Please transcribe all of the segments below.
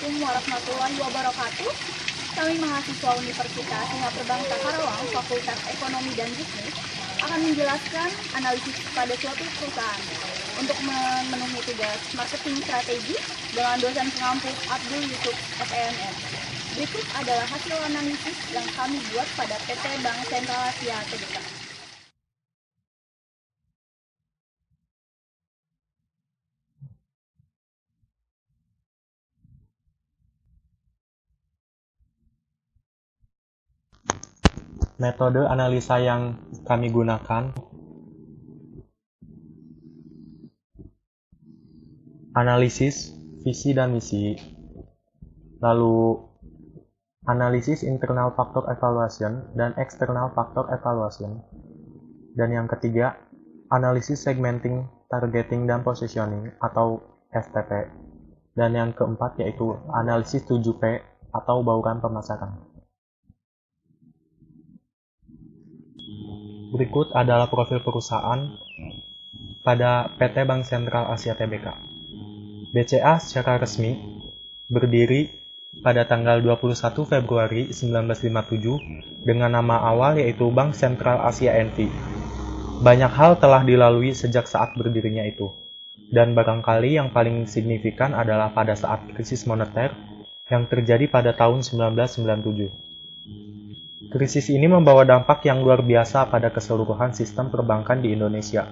Assalamualaikum warahmatullahi wabarakatuh. Kami mahasiswa Universitas Singapura Bangsa Karawang, Fakultas Ekonomi dan Bisnis, akan menjelaskan analisis pada suatu perusahaan untuk memenuhi tugas marketing strategi dengan dosen pengampu Abdul Yusuf SNM. Berikut adalah hasil analisis yang kami buat pada PT Bank Sentral Asia Tbk. Metode analisa yang kami gunakan, analisis visi dan misi, lalu analisis internal factor evaluation dan external factor evaluation, dan yang ketiga, analisis segmenting, targeting, dan positioning atau STP, dan yang keempat yaitu analisis 7P atau bauran pemasaran. Berikut adalah profil perusahaan pada PT Bank Sentral Asia Tbk. BCA secara resmi berdiri pada tanggal 21 Februari 1957 dengan nama awal yaitu Bank Sentral Asia NV. Banyak hal telah dilalui sejak saat berdirinya itu, dan barangkali yang paling signifikan adalah pada saat krisis moneter yang terjadi pada tahun 1997. Krisis ini membawa dampak yang luar biasa pada keseluruhan sistem perbankan di Indonesia.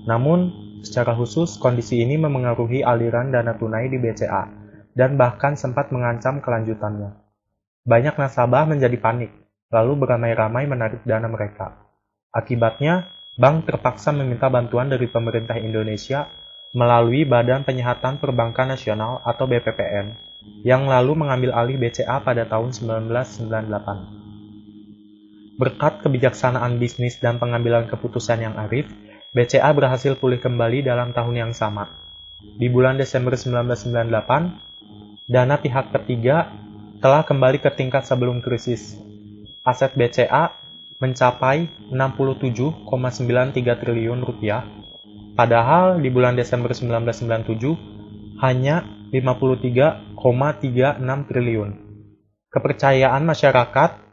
Namun, secara khusus kondisi ini memengaruhi aliran dana tunai di BCA dan bahkan sempat mengancam kelanjutannya. Banyak nasabah menjadi panik, lalu beramai-ramai menarik dana mereka. Akibatnya, bank terpaksa meminta bantuan dari pemerintah Indonesia melalui Badan Penyihatan Perbankan Nasional atau BPPN, yang lalu mengambil alih BCA pada tahun 1998. Berkat kebijaksanaan bisnis dan pengambilan keputusan yang arif, BCA berhasil pulih kembali dalam tahun yang sama. Di bulan Desember 1998, dana pihak ketiga telah kembali ke tingkat sebelum krisis. Aset BCA mencapai 67,93 triliun rupiah, padahal di bulan Desember 1997 hanya 53,36 triliun. Kepercayaan masyarakat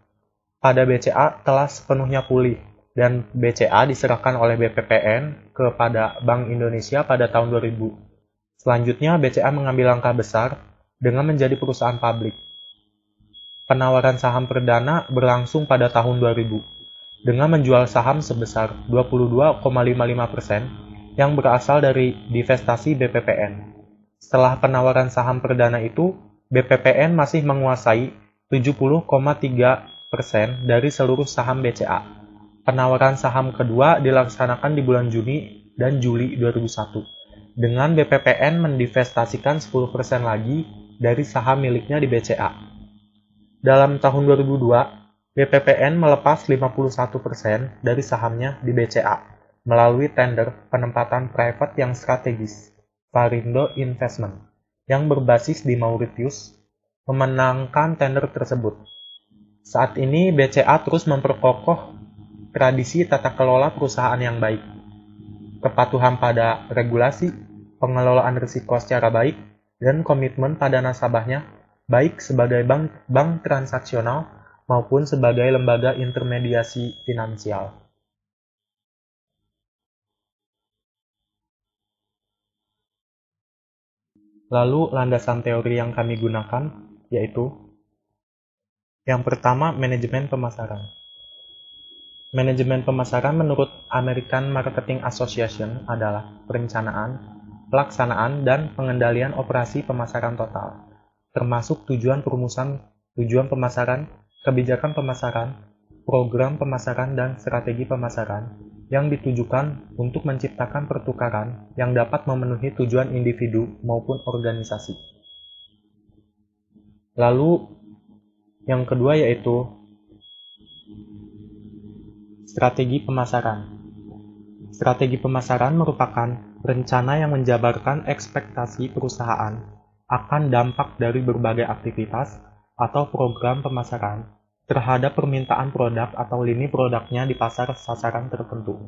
pada BCA telah sepenuhnya pulih, dan BCA diserahkan oleh BPPN kepada Bank Indonesia pada tahun 2000. Selanjutnya, BCA mengambil langkah besar dengan menjadi perusahaan publik. Penawaran saham perdana berlangsung pada tahun 2000, dengan menjual saham sebesar 22,55% yang berasal dari divestasi BPPN. Setelah penawaran saham perdana itu, BPPN masih menguasai 70,3% dari seluruh saham BCA. Penawaran saham kedua dilaksanakan di bulan Juni dan Juli 2001, dengan BPPN mendivestasikan 10% lagi dari saham miliknya di BCA. Dalam tahun 2002, BPPN melepas 51% dari sahamnya di BCA melalui tender penempatan private yang strategis, Varindo Investment, yang berbasis di Mauritius, memenangkan tender tersebut. Saat ini BCA terus memperkokoh tradisi tata kelola perusahaan yang baik, kepatuhan pada regulasi, pengelolaan risiko secara baik, dan komitmen pada nasabahnya, baik sebagai bank transaksional maupun sebagai lembaga intermediasi finansial. Lalu landasan teori yang kami gunakan yaitu yang pertama, manajemen pemasaran. Manajemen pemasaran menurut American Marketing Association adalah perencanaan, pelaksanaan, dan pengendalian operasi pemasaran total, termasuk tujuan perumusan tujuan pemasaran, kebijakan pemasaran, program pemasaran, dan strategi pemasaran yang ditujukan untuk menciptakan pertukaran yang dapat memenuhi tujuan individu maupun organisasi. Lalu, yang kedua yaitu strategi pemasaran. Strategi pemasaran merupakan rencana yang menjabarkan ekspektasi perusahaan akan dampak dari berbagai aktivitas atau program pemasaran terhadap permintaan produk atau lini produknya di pasar sasaran tertentu.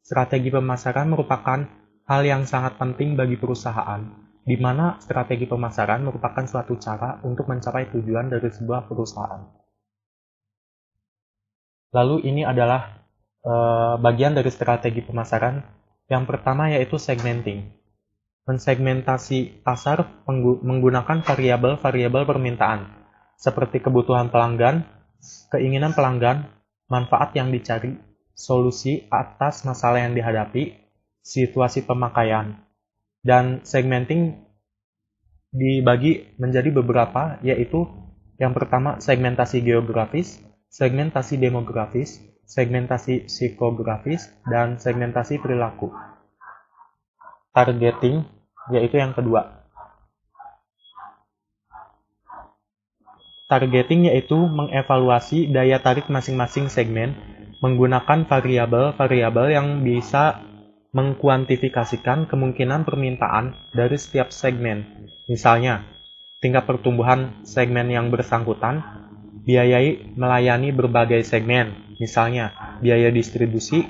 Strategi pemasaran merupakan hal yang sangat penting bagi perusahaan di mana strategi pemasaran merupakan suatu cara untuk mencapai tujuan dari sebuah perusahaan. Lalu ini adalah bagian dari strategi pemasaran. Yang pertama yaitu segmenting. Mensegmentasi pasar menggunakan variabel-variabel permintaan, seperti kebutuhan pelanggan, keinginan pelanggan, manfaat yang dicari, solusi atas masalah yang dihadapi, situasi pemakaian. Dan segmenting dibagi menjadi beberapa, yaitu yang pertama segmentasi geografis, segmentasi demografis, segmentasi psikografis, dan segmentasi perilaku. Targeting, yaitu yang kedua. Targeting yaitu mengevaluasi daya tarik masing-masing segmen menggunakan variabel-variabel yang bisa mengkuantifikasikan kemungkinan permintaan dari setiap segmen. Misalnya, tingkat pertumbuhan segmen yang bersangkutan, biayai melayani berbagai segmen, misalnya biaya distribusi,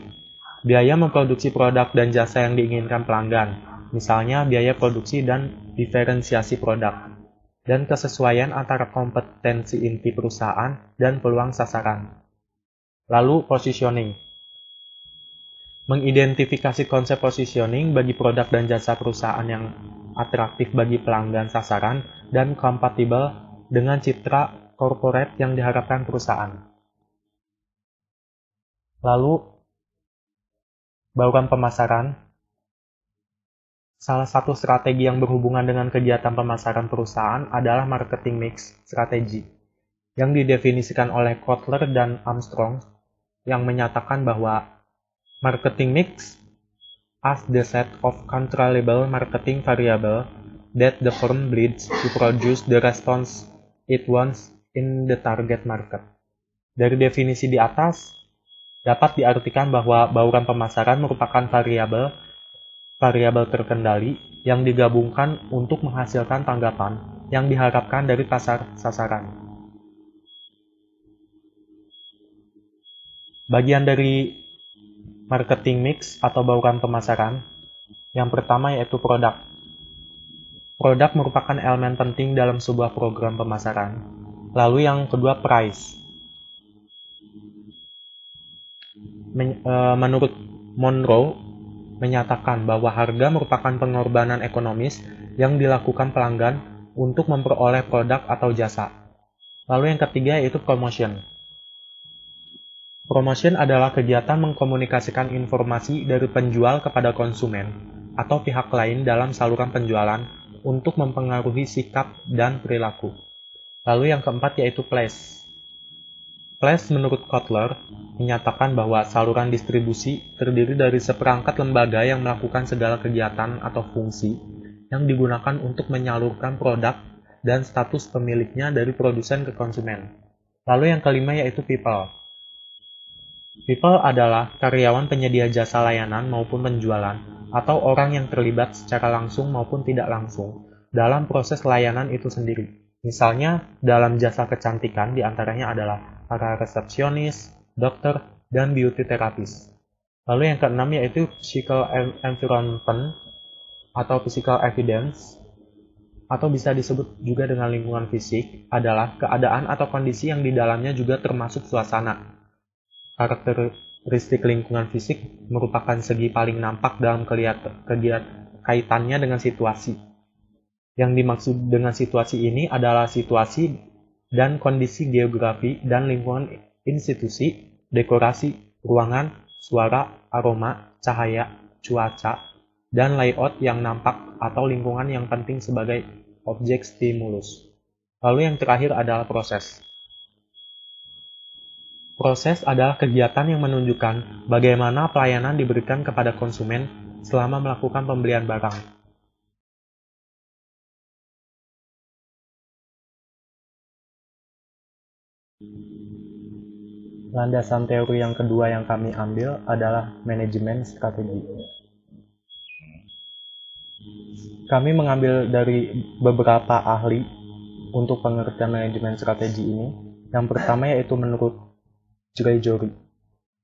biaya memproduksi produk dan jasa yang diinginkan pelanggan, misalnya biaya produksi dan diferensiasi produk, dan kesesuaian antara kompetensi inti perusahaan dan peluang sasaran. Lalu positioning. Mengidentifikasi konsep positioning bagi produk dan jasa perusahaan yang atraktif bagi pelanggan sasaran dan kompatibel dengan citra corporate yang diharapkan perusahaan. Lalu, bauran pemasaran. Salah satu strategi yang berhubungan dengan kegiatan pemasaran perusahaan adalah marketing mix strategi, yang didefinisikan oleh Kotler dan Armstrong, yang menyatakan bahwa marketing mix as the set of controllable marketing variable that the firm needs to produce the response it wants in the target market. Dari definisi di atas, dapat diartikan bahwa bauran pemasaran merupakan variabel terkendali yang digabungkan untuk menghasilkan tanggapan yang diharapkan dari pasar sasaran. Bagian dari marketing mix atau bauran pemasaran, yang pertama yaitu produk. Produk merupakan elemen penting dalam sebuah program pemasaran. Lalu yang kedua price. Menurut Monroe, menyatakan bahwa harga merupakan pengorbanan ekonomis yang dilakukan pelanggan untuk memperoleh produk atau jasa. Lalu yang ketiga yaitu promotion. Promotion adalah kegiatan mengkomunikasikan informasi dari penjual kepada konsumen atau pihak lain dalam saluran penjualan untuk mempengaruhi sikap dan perilaku. Lalu yang keempat yaitu place. Place menurut Kotler menyatakan bahwa saluran distribusi terdiri dari seperangkat lembaga yang melakukan segala kegiatan atau fungsi yang digunakan untuk menyalurkan produk dan status pemiliknya dari produsen ke konsumen. Lalu yang kelima yaitu people. People adalah karyawan penyedia jasa layanan maupun penjualan, atau orang yang terlibat secara langsung maupun tidak langsung dalam proses layanan itu sendiri. Misalnya, dalam jasa kecantikan diantaranya adalah para resepsionis, dokter, dan beauty therapist. Lalu yang keenam yaitu physical environment atau physical evidence, atau bisa disebut juga dengan lingkungan fisik, adalah keadaan atau kondisi yang di dalamnya juga termasuk suasana. Karakteristik lingkungan fisik merupakan segi paling nampak dalam kaitannya dengan situasi. Yang dimaksud dengan situasi ini adalah situasi dan kondisi geografi dan lingkungan institusi, dekorasi, ruangan, suara, aroma, cahaya, cuaca, dan layout yang nampak atau lingkungan yang penting sebagai objek stimulus. Lalu yang terakhir adalah proses. Proses adalah kegiatan yang menunjukkan bagaimana pelayanan diberikan kepada konsumen selama melakukan pembelian barang. Landasan teori yang kedua yang kami ambil adalah manajemen strategi. Kami mengambil dari beberapa ahli untuk pengertian manajemen strategi ini. Yang pertama yaitu menurut Gregory,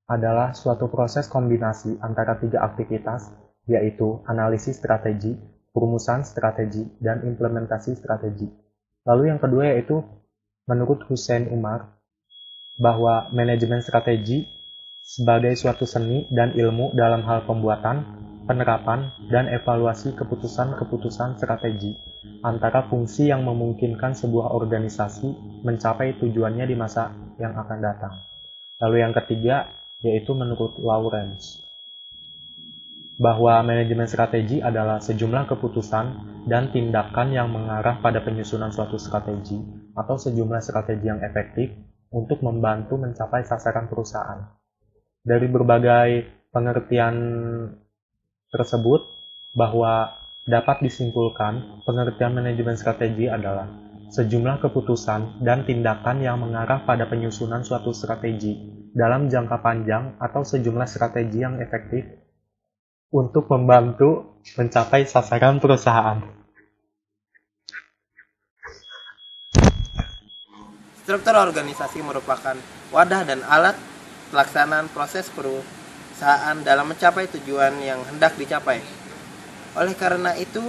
adalah suatu proses kombinasi antara tiga aktivitas, yaitu analisis strategi, perumusan strategi, dan implementasi strategi. Lalu yang kedua yaitu, menurut Hussein Umar, bahwa manajemen strategi sebagai suatu seni dan ilmu dalam hal pembuatan, penerapan, dan evaluasi keputusan-keputusan strategi antara fungsi yang memungkinkan sebuah organisasi mencapai tujuannya di masa yang akan datang. Lalu yang ketiga, yaitu menurut Lawrence, bahwa manajemen strategi adalah sejumlah keputusan dan tindakan yang mengarah pada penyusunan suatu strategi atau sejumlah strategi yang efektif untuk membantu mencapai sasaran perusahaan. Dari berbagai pengertian tersebut, bahwa dapat disimpulkan pengertian manajemen strategi adalah sejumlah keputusan dan tindakan yang mengarah pada penyusunan suatu strategi dalam jangka panjang atau sejumlah strategi yang efektif untuk membantu mencapai sasaran perusahaan. Struktur organisasi merupakan wadah dan alat pelaksanaan proses perusahaan dalam mencapai tujuan yang hendak dicapai. Oleh karena itu,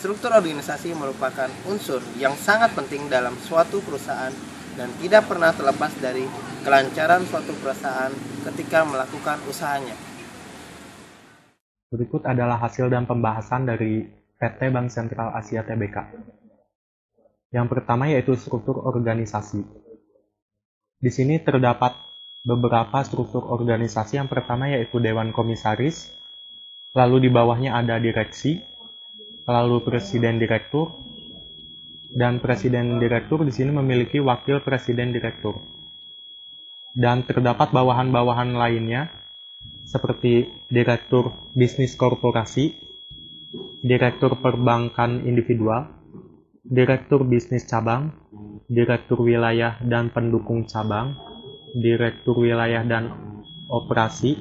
struktur organisasi merupakan unsur yang sangat penting dalam suatu perusahaan dan tidak pernah terlepas dari kelancaran suatu perusahaan ketika melakukan usahanya. Berikut adalah hasil dan pembahasan dari PT Bank Sentral Asia Tbk. Yang pertama yaitu struktur organisasi. Di sini terdapat beberapa struktur organisasi. Yang pertama yaitu Dewan Komisaris, lalu di bawahnya ada direksi, lalu presiden direktur, dan presiden direktur di sini memiliki wakil presiden direktur. Dan terdapat bawahan-bawahan lainnya seperti direktur bisnis korporasi, direktur perbankan individual, direktur bisnis cabang, direktur wilayah dan pendukung cabang, direktur wilayah dan operasi,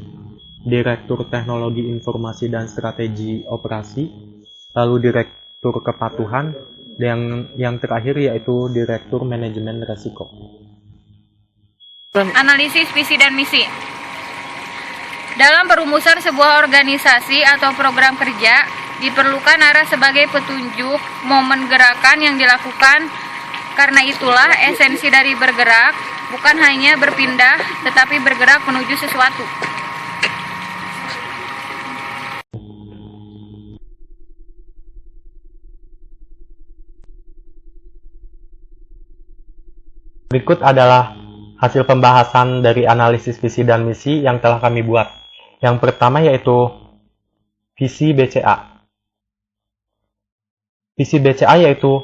direktur teknologi informasi dan strategi operasi, lalu direktur kepatuhan, dan yang terakhir yaitu direktur manajemen risiko. Analisis visi dan misi. Dalam perumusan sebuah organisasi atau program kerja, diperlukan arah sebagai petunjuk momen gerakan yang dilakukan. Karena itulah esensi dari bergerak bukan hanya berpindah, tetapi bergerak menuju sesuatu. Berikut adalah hasil pembahasan dari analisis visi dan misi yang telah kami buat. Yang pertama yaitu visi BCA. Visi BCA yaitu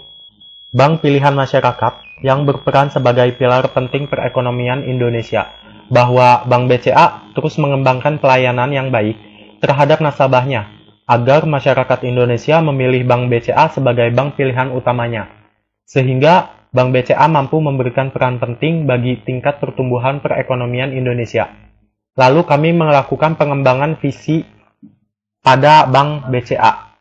bank pilihan masyarakat yang berperan sebagai pilar penting perekonomian Indonesia, bahwa Bank BCA terus mengembangkan pelayanan yang baik terhadap nasabahnya agar masyarakat Indonesia memilih Bank BCA sebagai bank pilihan utamanya, sehingga Bank BCA mampu memberikan peran penting bagi tingkat pertumbuhan perekonomian Indonesia. Lalu kami melakukan pengembangan visi pada Bank BCA,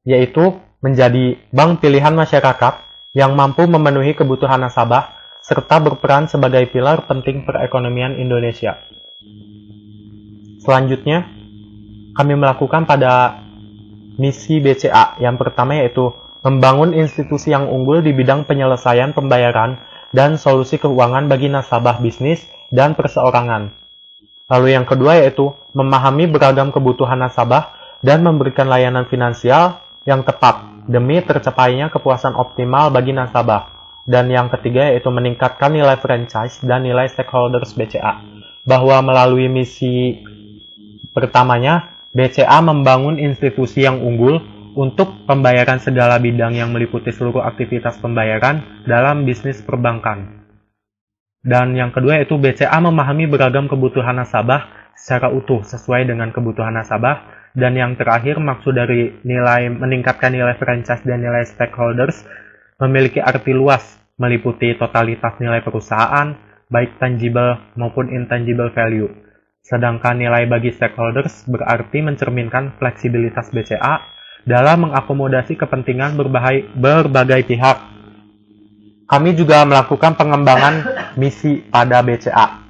yaitu menjadi bank pilihan masyarakat yang mampu memenuhi kebutuhan nasabah serta berperan sebagai pilar penting perekonomian Indonesia. Selanjutnya, kami melakukan pada misi BCA. Yang pertama yaitu membangun institusi yang unggul di bidang penyelesaian pembayaran dan solusi keuangan bagi nasabah bisnis dan perseorangan. Lalu yang kedua yaitu memahami beragam kebutuhan nasabah dan memberikan layanan finansial yang tepat demi tercapainya kepuasan optimal bagi nasabah. Dan yang ketiga yaitu meningkatkan nilai franchise dan nilai stakeholders BCA, bahwa melalui misi pertamanya, BCA membangun institusi yang unggul untuk pembayaran segala bidang yang meliputi seluruh aktivitas pembayaran dalam bisnis perbankan. Dan yang kedua yaitu BCA memahami beragam kebutuhan nasabah secara utuh sesuai dengan kebutuhan nasabah. Dan yang terakhir, maksud dari meningkatkan nilai franchise dan nilai stakeholders memiliki arti luas, meliputi totalitas nilai perusahaan, baik tangible maupun intangible value. Sedangkan nilai bagi stakeholders berarti mencerminkan fleksibilitas BCA dalam mengakomodasi kepentingan berbagai pihak. Kami juga melakukan pengembangan misi pada BCA,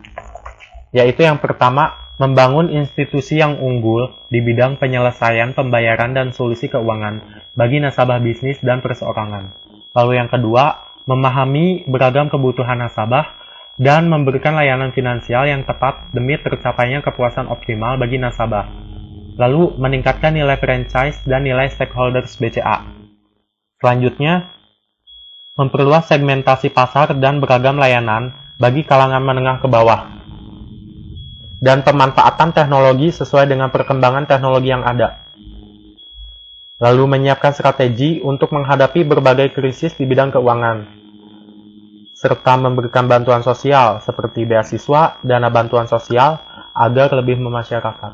yaitu yang pertama, membangun institusi yang unggul di bidang penyelesaian pembayaran dan solusi keuangan bagi nasabah bisnis dan perseorangan. Lalu yang kedua, memahami beragam kebutuhan nasabah dan memberikan layanan finansial yang tepat demi tercapainya kepuasan optimal bagi nasabah. Lalu meningkatkan nilai franchise dan nilai stakeholders BCA. Selanjutnya, memperluas segmentasi pasar dan beragam layanan bagi kalangan menengah ke bawah. Dan pemanfaatan teknologi sesuai dengan perkembangan teknologi yang ada. Lalu menyiapkan strategi untuk menghadapi berbagai krisis di bidang keuangan, serta memberikan bantuan sosial seperti beasiswa, dana bantuan sosial, agar lebih memasyarakat.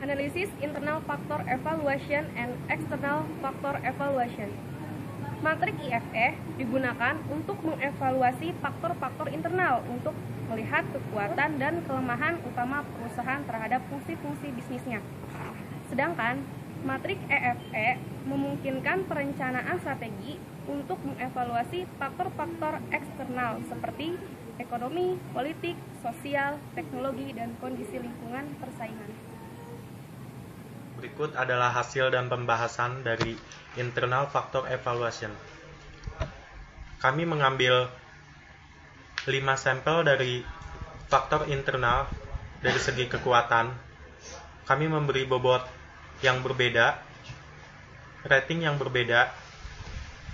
Analisis internal factor evaluation and external factor evaluation. Matrik IFE digunakan untuk mengevaluasi faktor-faktor internal untuk melihat kekuatan dan kelemahan utama perusahaan terhadap fungsi-fungsi bisnisnya. Sedangkan matrik EFE memungkinkan perencanaan strategi untuk mengevaluasi faktor-faktor eksternal seperti ekonomi, politik, sosial, teknologi, dan kondisi lingkungan persaingan. Berikut adalah hasil dan pembahasan dari internal factor evaluation. Kami mengambil 5 sampel dari faktor internal dari segi kekuatan. Kami memberi bobot yang berbeda, rating yang berbeda,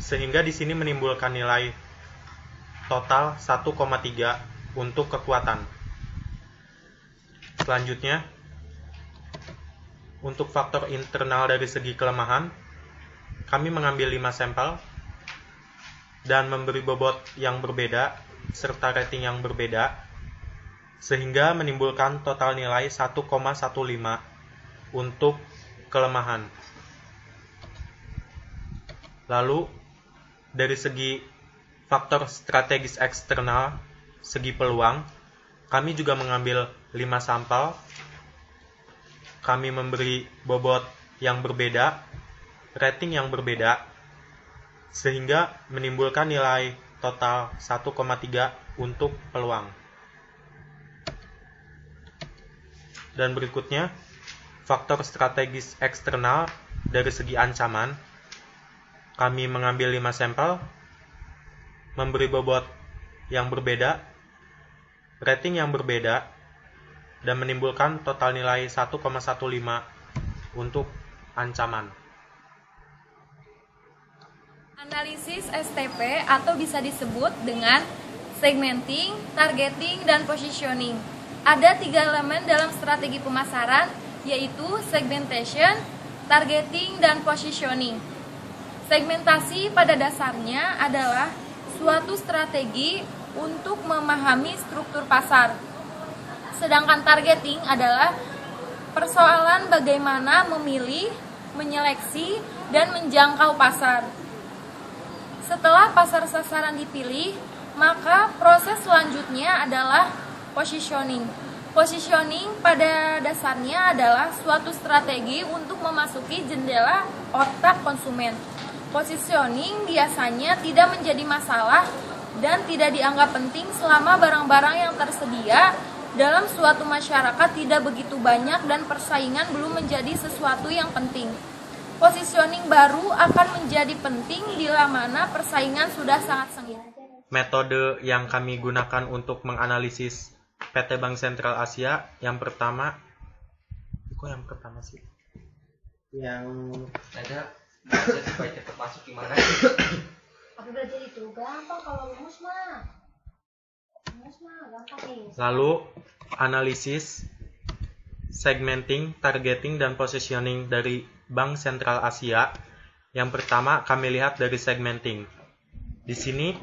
sehingga di sini menimbulkan nilai total 1,3 untuk kekuatan. Selanjutnya, untuk faktor internal dari segi kelemahan, kami mengambil 5 sampel dan memberi bobot yang berbeda serta rating yang berbeda, sehingga menimbulkan total nilai 1,15 untuk kelemahan. Lalu, dari segi faktor strategis eksternal, segi peluang, kami juga mengambil 5 sampel. Kami memberi bobot yang berbeda, rating yang berbeda, sehingga menimbulkan nilai total 1,3 untuk peluang. Dan berikutnya, faktor strategis eksternal dari segi ancaman. Kami mengambil 5 sampel, memberi bobot yang berbeda, rating yang berbeda, dan menimbulkan total nilai 1,15 untuk ancaman. Analisis STP atau bisa disebut dengan segmenting, targeting, dan positioning. Ada 3 elemen dalam strategi pemasaran, yaitu segmentation, targeting, dan positioning. Segmentasi pada dasarnya adalah suatu strategi untuk memahami struktur pasar. Sedangkan targeting adalah persoalan bagaimana memilih, menyeleksi, dan menjangkau pasar. Setelah pasar sasaran dipilih, maka proses selanjutnya adalah positioning. Positioning pada dasarnya adalah suatu strategi untuk memasuki jendela otak konsumen. Positioning biasanya tidak menjadi masalah dan tidak dianggap penting selama barang-barang yang tersedia dalam suatu masyarakat tidak begitu banyak dan persaingan belum menjadi sesuatu yang penting. Positioning baru akan menjadi penting bila mana persaingan sudah sangat sengit. Metode yang kami gunakan untuk menganalisis PT Bank Sentral Asia, yang pertama, kok yang pertama sih? Yang ada belajar supaya cepat masuk gimana? Aku belajar itu gampang kalau rumus mah. Rumus mah gampang nih. Lalu analisis, segmenting, targeting, dan positioning dari Bank Sentral Asia. Yang pertama kami lihat dari segmenting. Di sini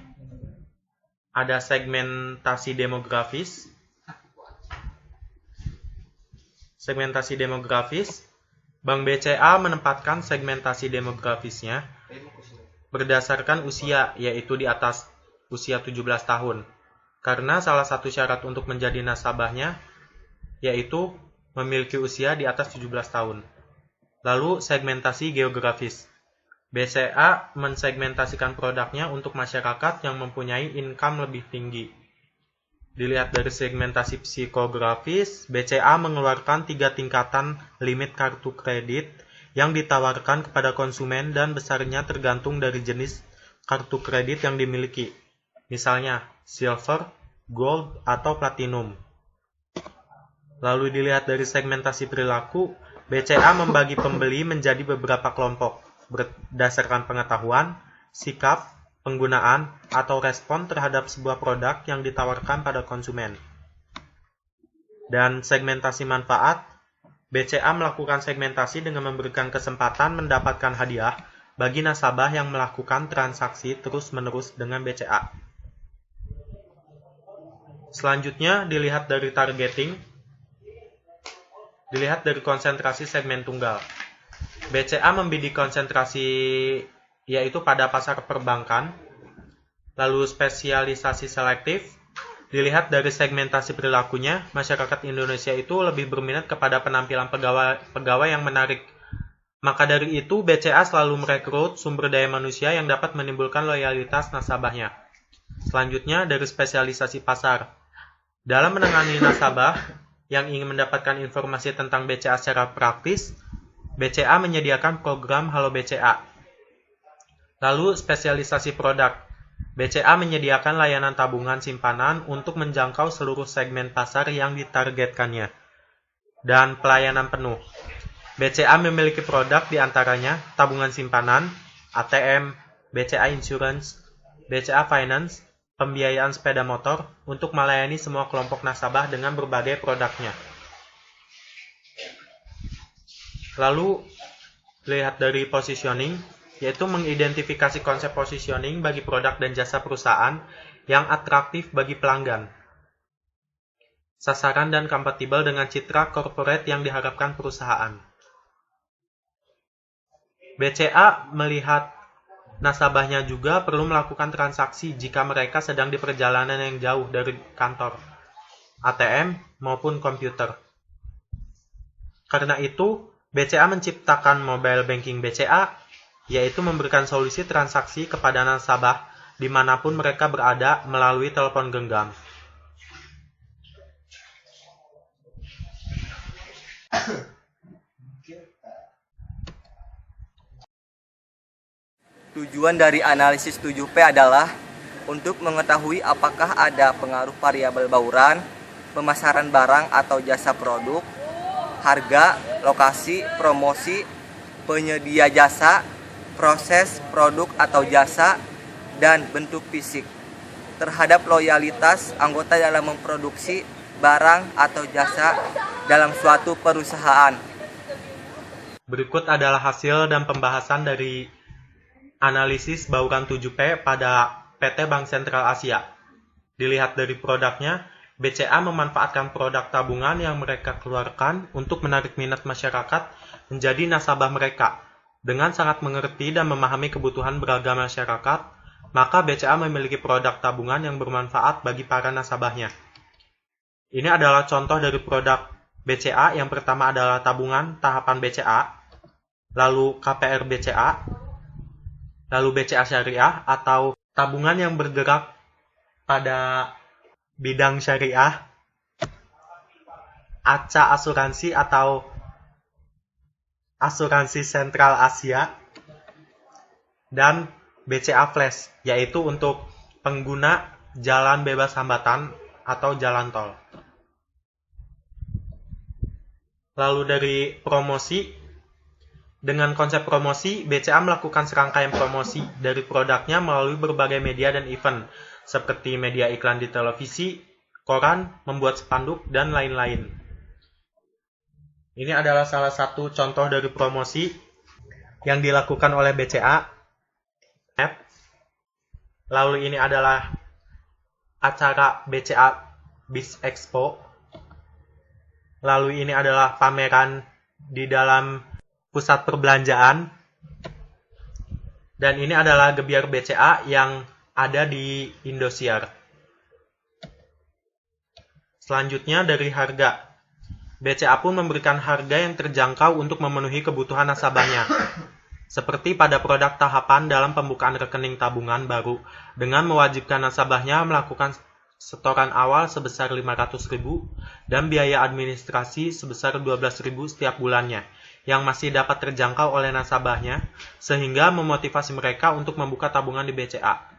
ada segmentasi demografis. Segmentasi demografis, Bank BCA menempatkan segmentasi demografisnya berdasarkan usia, yaitu di atas usia 17 tahun. Karena salah satu syarat untuk menjadi nasabahnya yaitu memiliki usia di atas 17 tahun. Lalu segmentasi geografis. BCA mensegmentasikan produknya untuk masyarakat yang mempunyai income lebih tinggi. dilihat dari segmentasi psikografis, BCA mengeluarkan 3 tingkatan limit kartu kredit yang ditawarkan kepada konsumen dan besarnya tergantung dari jenis kartu kredit yang dimiliki. Misalnya, silver, gold, atau platinum. Lalu dilihat dari segmentasi perilaku, BCA membagi pembeli menjadi beberapa kelompok berdasarkan pengetahuan, sikap, penggunaan, atau respon terhadap sebuah produk yang ditawarkan pada konsumen. Dan segmentasi manfaat, BCA melakukan segmentasi dengan memberikan kesempatan mendapatkan hadiah bagi nasabah yang melakukan transaksi terus-menerus dengan BCA. Selanjutnya, dilihat dari targeting, dilihat dari konsentrasi segmen tunggal. BCA membidik konsentrasi yaitu pada pasar perbankan, lalu spesialisasi selektif, dilihat dari segmentasi perilakunya, masyarakat Indonesia itu lebih berminat kepada penampilan pegawai yang menarik. Maka dari itu, BCA selalu merekrut sumber daya manusia yang dapat menimbulkan loyalitas nasabahnya. Selanjutnya, dari spesialisasi pasar. Dalam menangani nasabah yang ingin mendapatkan informasi tentang BCA secara praktis, BCA menyediakan program Halo BCA. Lalu, spesialisasi produk. BCA menyediakan layanan tabungan simpanan untuk menjangkau seluruh segmen pasar yang ditargetkannya. Dan pelayanan penuh. BCA memiliki produk diantaranya tabungan simpanan, ATM, BCA Insurance, BCA Finance, pembiayaan sepeda motor untuk melayani semua kelompok nasabah dengan berbagai produknya. Lalu, lihat dari positioning, yaitu mengidentifikasi konsep positioning bagi produk dan jasa perusahaan yang atraktif bagi pelanggan. Sasaran dan kompatibel dengan citra corporate yang diharapkan perusahaan. BCA melihat nasabahnya juga perlu melakukan transaksi jika mereka sedang di perjalanan yang jauh dari kantor, ATM, maupun komputer. Karena itu, BCA menciptakan mobile banking BCA, yaitu memberikan solusi transaksi kepada nasabah dimanapun mereka berada melalui telepon genggam. Tujuan dari analisis 7P adalah untuk mengetahui apakah ada pengaruh variabel bauran, pemasaran barang atau jasa produk, harga, lokasi, promosi, penyedia jasa, proses, produk atau jasa, dan bentuk fisik terhadap loyalitas anggota dalam memproduksi barang atau jasa dalam suatu perusahaan. Berikut adalah hasil dan pembahasan dari analisis bauran 7P pada PT Bank Sentral Asia. Dilihat dari produknya, BCA memanfaatkan produk tabungan yang mereka keluarkan untuk menarik minat masyarakat menjadi nasabah mereka. Dengan sangat mengerti dan memahami kebutuhan beragam masyarakat, maka BCA memiliki produk tabungan yang bermanfaat bagi para nasabahnya. Ini adalah contoh dari produk BCA. Yang pertama adalah tabungan tahapan BCA, lalu KPR BCA, lalu BCA Syariah atau tabungan yang bergerak pada bidang syariah, ACA Asuransi atau Asuransi Sentral Asia, dan BCA Flash, yaitu untuk pengguna jalan bebas hambatan atau jalan tol. Lalu dari promosi, dengan konsep promosi, BCA melakukan serangkaian promosi dari produknya melalui berbagai media dan event, seperti media iklan di televisi, koran, membuat spanduk, dan lain-lain. Ini adalah salah satu contoh dari promosi yang dilakukan oleh BCA. Lalu ini adalah acara BCA Biz Expo. Lalu ini adalah pameran di dalam pusat perbelanjaan. Dan ini adalah gebiar BCA yang ada di Indosiar. Selanjutnya dari harga. BCA pun memberikan harga yang terjangkau untuk memenuhi kebutuhan nasabahnya. Seperti pada produk tahapan dalam pembukaan rekening tabungan baru, dengan mewajibkan nasabahnya melakukan setoran awal sebesar 500.000 dan biaya administrasi sebesar 12.000 setiap bulannya yang masih dapat terjangkau oleh nasabahnya sehingga memotivasi mereka untuk membuka tabungan di BCA.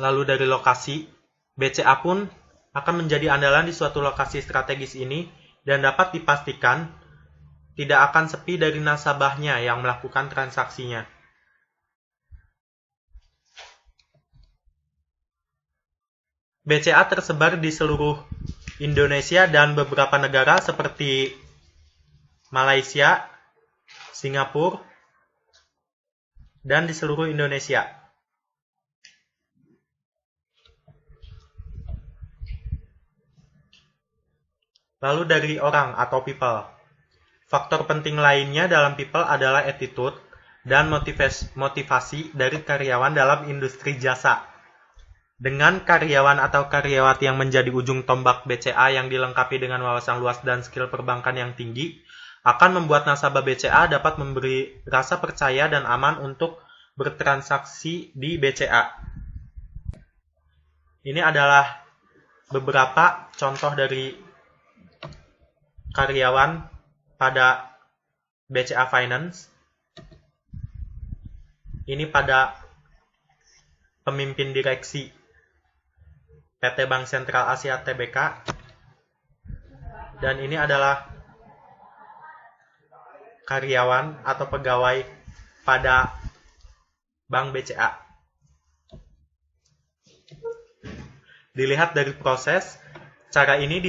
Lalu dari lokasi, BCA pun akan menjadi andalan di suatu lokasi strategis ini dan dapat dipastikan tidak akan sepi dari nasabahnya yang melakukan transaksinya. BCA tersebar di seluruh Indonesia dan beberapa negara seperti Malaysia, Singapura, dan di seluruh Indonesia. Lalu dari orang atau people. Faktor penting lainnya dalam people adalah attitude dan motivasi dari karyawan dalam industri jasa. Dengan karyawan atau karyawati yang menjadi ujung tombak BCA yang dilengkapi dengan wawasan luas dan skill perbankan yang tinggi, akan membuat nasabah BCA dapat memberi rasa percaya dan aman untuk bertransaksi di BCA. Ini adalah beberapa contoh dari karyawan pada BCA Finance. Ini pada pemimpin direksi PT Bank Sentral Asia Tbk. Dan ini adalah karyawan atau pegawai pada Bank BCA. Dilihat dari proses, cara ini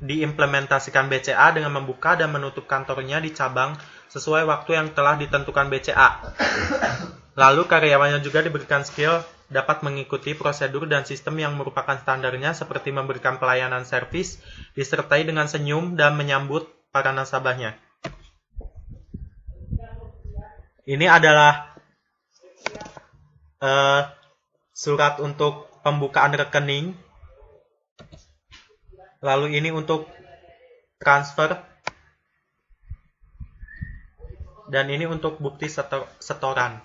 diimplementasikan BCA dengan membuka dan menutup kantornya di cabang sesuai waktu yang telah ditentukan BCA. Lalu karyawannya juga diberikan skill dapat mengikuti prosedur dan sistem yang merupakan standarnya seperti memberikan pelayanan servis disertai dengan senyum dan menyambut para nasabahnya. Ini adalah surat untuk pembukaan rekening. Lalu ini untuk transfer. Dan ini untuk bukti setoran.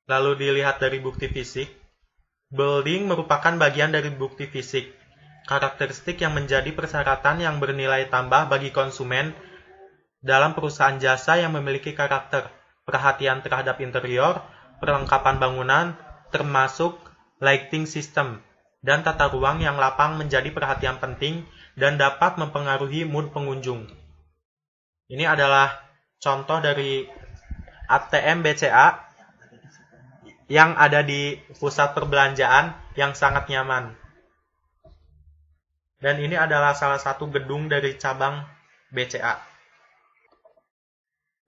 Lalu dilihat dari bukti fisik. Building merupakan bagian dari bukti fisik. Karakteristik yang menjadi persyaratan yang bernilai tambah bagi konsumen dalam perusahaan jasa yang memiliki karakter. Perhatian terhadap interior, perlengkapan bangunan, termasuk lighting system, dan tata ruang yang lapang menjadi perhatian penting dan dapat mempengaruhi mood pengunjung. Ini adalah contoh dari ATM BCA yang ada di pusat perbelanjaan yang sangat nyaman. Dan ini adalah salah satu gedung dari cabang BCA.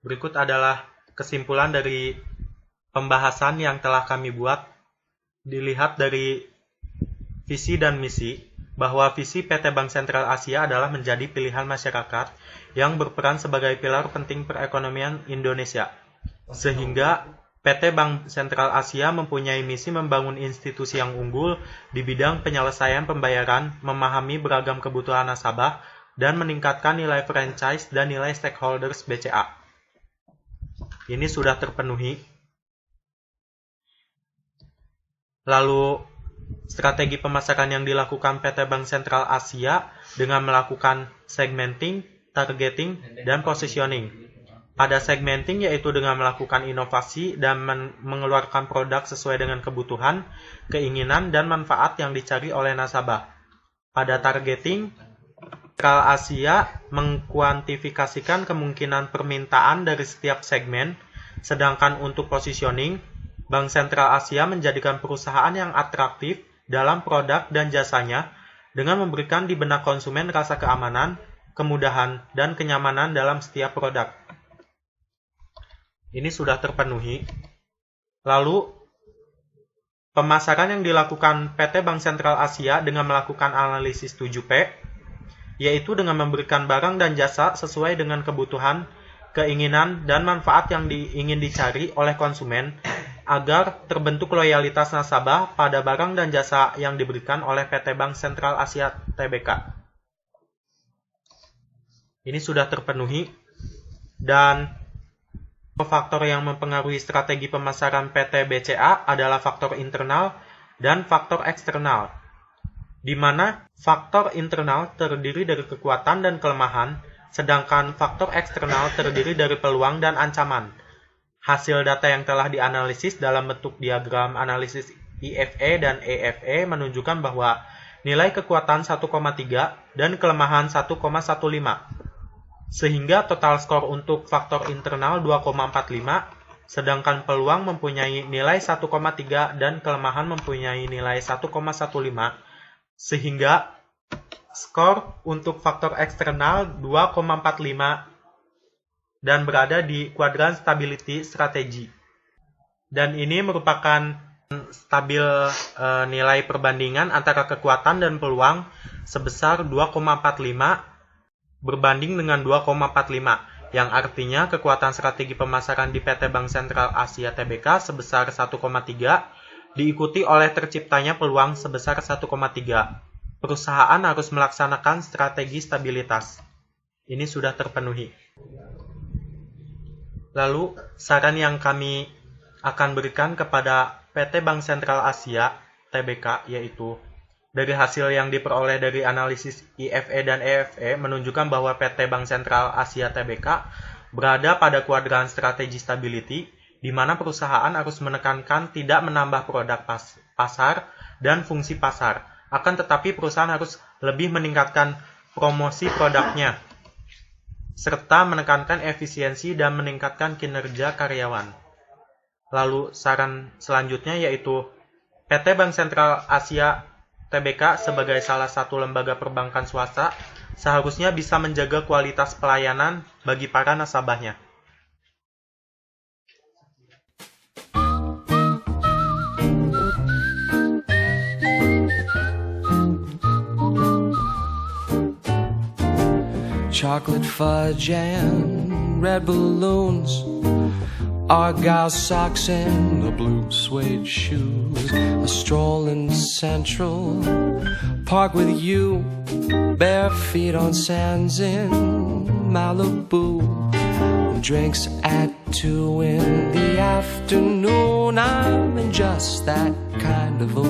Berikut adalah kesimpulan dari pembahasan yang telah kami buat. Dilihat dari visi dan misi, bahwa visi PT Bank Sentral Asia adalah menjadi pilihan masyarakat yang berperan sebagai pilar penting perekonomian Indonesia. Sehingga PT Bank Sentral Asia mempunyai misi membangun institusi yang unggul di bidang penyelesaian pembayaran, memahami beragam kebutuhan nasabah, dan meningkatkan nilai franchise dan nilai stakeholders BCA. Ini sudah terpenuhi. Lalu, strategi pemasaran yang dilakukan PT Bank Sentral Asia dengan melakukan segmenting, targeting, dan positioning. Pada segmenting yaitu dengan melakukan inovasi dan mengeluarkan produk sesuai dengan kebutuhan, keinginan, dan manfaat yang dicari oleh nasabah. Pada targeting, Sentral Asia mengkuantifikasikan kemungkinan permintaan dari setiap segmen, sedangkan untuk positioning, Bank Sentral Asia menjadikan perusahaan yang atraktif dalam produk dan jasanya dengan memberikan di benak konsumen rasa keamanan, kemudahan, dan kenyamanan dalam setiap produk. Ini sudah terpenuhi. Lalu, pemasaran yang dilakukan PT Bank Sentral Asia dengan melakukan analisis 7P, yaitu dengan memberikan barang dan jasa sesuai dengan kebutuhan, keinginan, dan manfaat yang ingin dicari oleh konsumen, agar terbentuk loyalitas nasabah pada barang dan jasa yang diberikan oleh PT Bank Sentral Asia Tbk. Ini sudah terpenuhi. Dan faktor yang mempengaruhi strategi pemasaran PT BCA adalah faktor internal dan faktor eksternal, di mana faktor internal terdiri dari kekuatan dan kelemahan, sedangkan faktor eksternal terdiri dari peluang dan ancaman. Hasil data yang telah dianalisis dalam bentuk diagram analisis IFE dan EFE menunjukkan bahwa nilai kekuatan 1,3 dan kelemahan 1,15, sehingga total skor untuk faktor internal 2,45, sedangkan peluang mempunyai nilai 1,3 dan kelemahan mempunyai nilai 1,15, sehingga skor untuk faktor eksternal 2,45 dan berada di kuadran stability strategi. Dan ini merupakan stabil nilai perbandingan antara kekuatan dan peluang sebesar 2,45 berbanding dengan 2,45, yang artinya kekuatan strategi pemasaran di PT Bank Sentral Asia Tbk sebesar 1,3 diikuti oleh terciptanya peluang sebesar 1,3. Perusahaan harus melaksanakan strategi stabilitas. Ini sudah terpenuhi. Lalu, saran yang kami akan berikan kepada PT Bank Sentral Asia Tbk yaitu, dari hasil yang diperoleh dari analisis IFE dan EFE menunjukkan bahwa PT Bank Sentral Asia Tbk berada pada kuadran strategi stability, di mana perusahaan harus menekankan tidak menambah produk pasar dan fungsi pasar. Akan tetapi perusahaan harus lebih meningkatkan promosi produknya, serta menekankan efisiensi dan meningkatkan kinerja karyawan. Lalu saran selanjutnya yaitu PT Bank Sentral Asia Tbk sebagai salah satu lembaga perbankan swasta seharusnya bisa menjaga kualitas pelayanan bagi para nasabahnya. Chocolate fudge and red balloons, Argyle socks and the blue suede shoes, a stroll in Central Park with you, bare feet on sands in Malibu, drinks at 2 in the afternoon. I'm in just that kind of a